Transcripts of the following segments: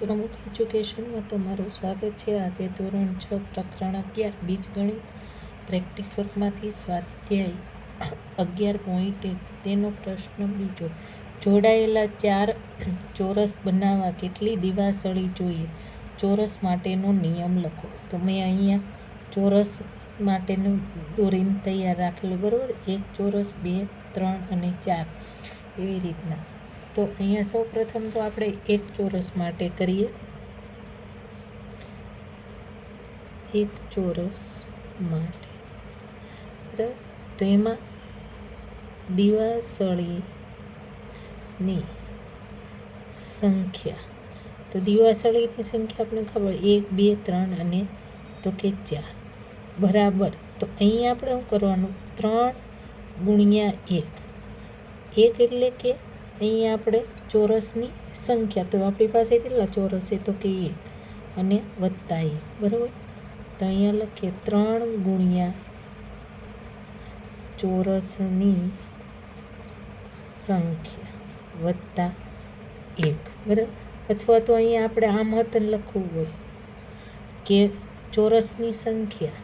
પ્રમુખ એજ્યુકેશનમાં તમારું સ્વાગત છે। આજે ધોરણ 6 પ્રકરણ 11 બીજગણિત પ્રેક્ટિસ વર્કમાંથી સ્વાધ્યાય 11.1 તેનો પ્રશ્ન બીજો। જોડાયેલા 4 ચોરસ બનાવવા કેટલી દિવાસળી જોઈએ? ચોરસ માટેનો નિયમ લખો। તો મેં અહીંયા ચોરસ માટેનું દોરીને તૈયાર રાખેલું, બરાબર। 1 ચોરસ 2 3 અને 4 એવી રીતના। તો અહીંયા સૌ પ્રથમ તો આપણે 1 ચોરસ માટે કરીએ। 1 ચોરસ માટે, બરાબર। તો એમાં દિવાસળીની સંખ્યા, તો દિવાસળીની સંખ્યા આપણે ખબર 1 2 3 અને તો કે 4 બરાબર। તો અહીંયા આપણે શું કરવાનું? 3 ગુણ્યા 1 એટલે કે અહીંયા આપણે ચોરસની સંખ્યા, તો આપણી પાસે કેટલા ચોરસ છે? તો કે 1 અને વત્તા 1, બરાબર। તો અહીંયા લખીએ 3 ગુણ્યા ચોરસની સંખ્યા વત્તા 1, બરાબર। અથવા તો અહીંયા આપણે આમ હતન લખવું હોય કે ચોરસની સંખ્યા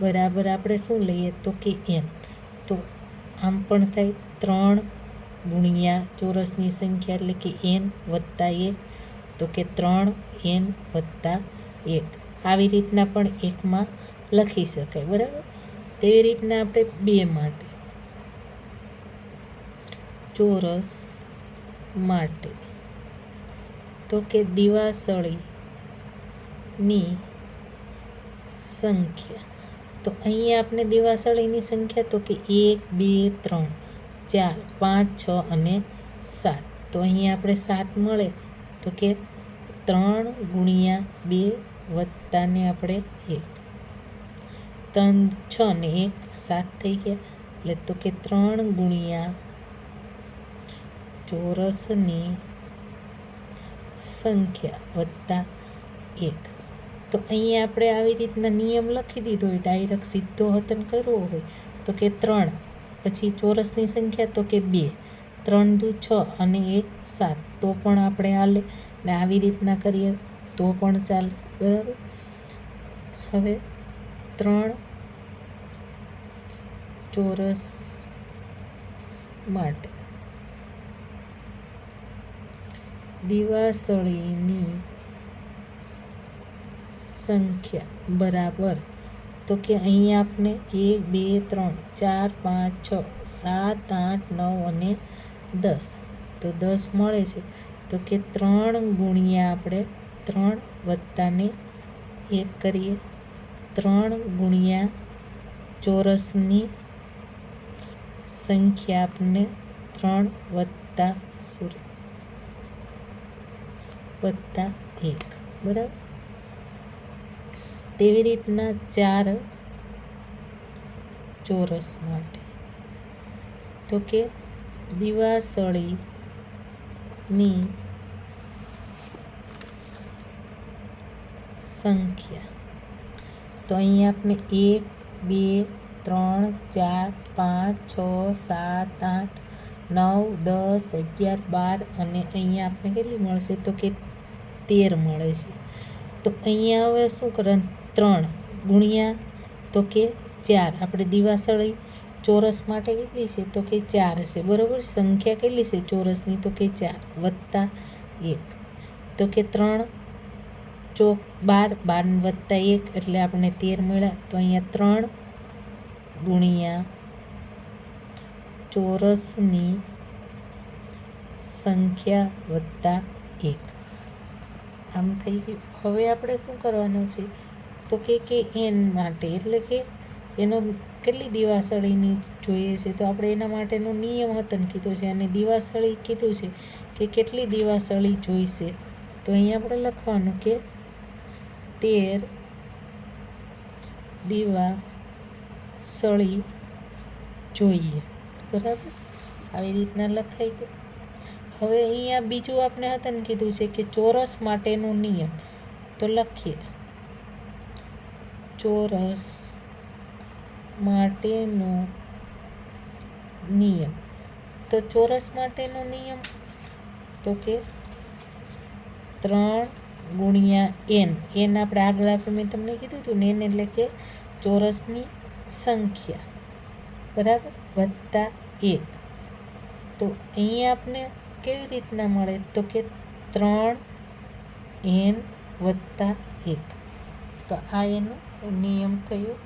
બરાબર આપણે શું લઈએ? તો કે n। તો આમ પણ થાય 3 ગુણ્યા ચોરસની સંખ્યા એટલે કે n વત્તા 1, તો કે 3n વત્તા 1 આવી રીતના પણ એકમાં લખી શકાય, બરાબર। તેવી રીતના આપણે 2 માટે, ચોરસ માટે તો કે દિવાસળીની સંખ્યા, તો અહીંયા આપણે દિવાસળીની સંખ્યા તો કે 1 2 3 4 5 6 અને 7, તો અહીંયા આપણે 7 મળે તો કે 3 ગુણ્યા 2 વત્તાને આપણે 1, 3 6 ને 1 7 થઈ ગયા, એટલે તો કે 3 ગુણ્યા ચોરસની સંખ્યા વત્તા 1। તો અહીંયા આપણે આવી રીતના નિયમ લખી દીધો હોય, ડાયરેક્ટ સીધો હતન કરવો હોય તો કે 3 પછી ચોરસની સંખ્યા તો કે 2 3 દુ 6 અને 1 7, તો પણ આપણે હાલે ને આવી રીતના કરીએ તો પણ ચાલે, બરાબર। હવે 3 ચોરસ માટે દિવાસળીની સંખ્યા બરાબર, તો કે અહીંયા આપણે 1 2 3 4 5 6 7 8 9 અને 10, તો 10 મળે છે તો કે 3 ગુણ્યા આપણે 3 વત્તાને 1 કરીએ, 3 ગુણ્યા ચોરસની સંખ્યા આપણે 3 વત્તા 1, બરાબર। તેવી રીતના 4 ચોરસ માટે તો કે દિવાસળીની સંખ્યા, તો અહીંયા આપણે 1 2 3 4 5 6 7 8 9 10 11 12 અને અહીંયા આપણે કેટલી મળશે? તો કે 13 મળે છે। તો અહીંયા હવે શું કરવાનું? 3 ગુણ્યા તો કે 4, આપણે દિવાસળી ચોરસ માટે કેટલી છે? તો કે 4 છે, બરાબર। સંખ્યા કેટલી છે ચોરસની? તો કે 4 વત્તા 1, તો કે 3 ચોક 12 12 વત્તા 1 એટલે આપણે 13 મળ્યા। તો અહીંયા 3 ગુણ્યા ચોરસની સંખ્યા વત્તા 1 આમ થઈ ગયું। હવે આપણે શું કરવાનું છે? તો કે n માટે એટલે કે એનો કેટલી દિવાસળીની જોઈએ છે? તો આપણે એના માટેનો નિયમ હતન કીધો છે અને દિવાસળી કીધું છે કે કેટલી દિવાસળી જોઈશે, તો અહીંયા આપણે લખવાનું કે 13 દિવાસળી જોઈએ, બરાબર। આવી રીતના લખાઈ ગયું। હવે અહીંયા બીજું આપણે હતન કીધું છે કે ચોરસ માટેનો નિયમ, તો લખીએ ચોરસ માટેનો નિયમ, તો ચોરસ માટેનો નિયમ તો કે 3 ગુણ્યા n. n આપણે મેં તમને કીધું હતું ને, n એટલે કે ચોરસની સંખ્યા, બરાબર, વત્તા 1. તો અહીંયા આપણે કેવી રીતના મળે તો કે 3n વત્તા 1. તો આ એનો નિયમ થયો.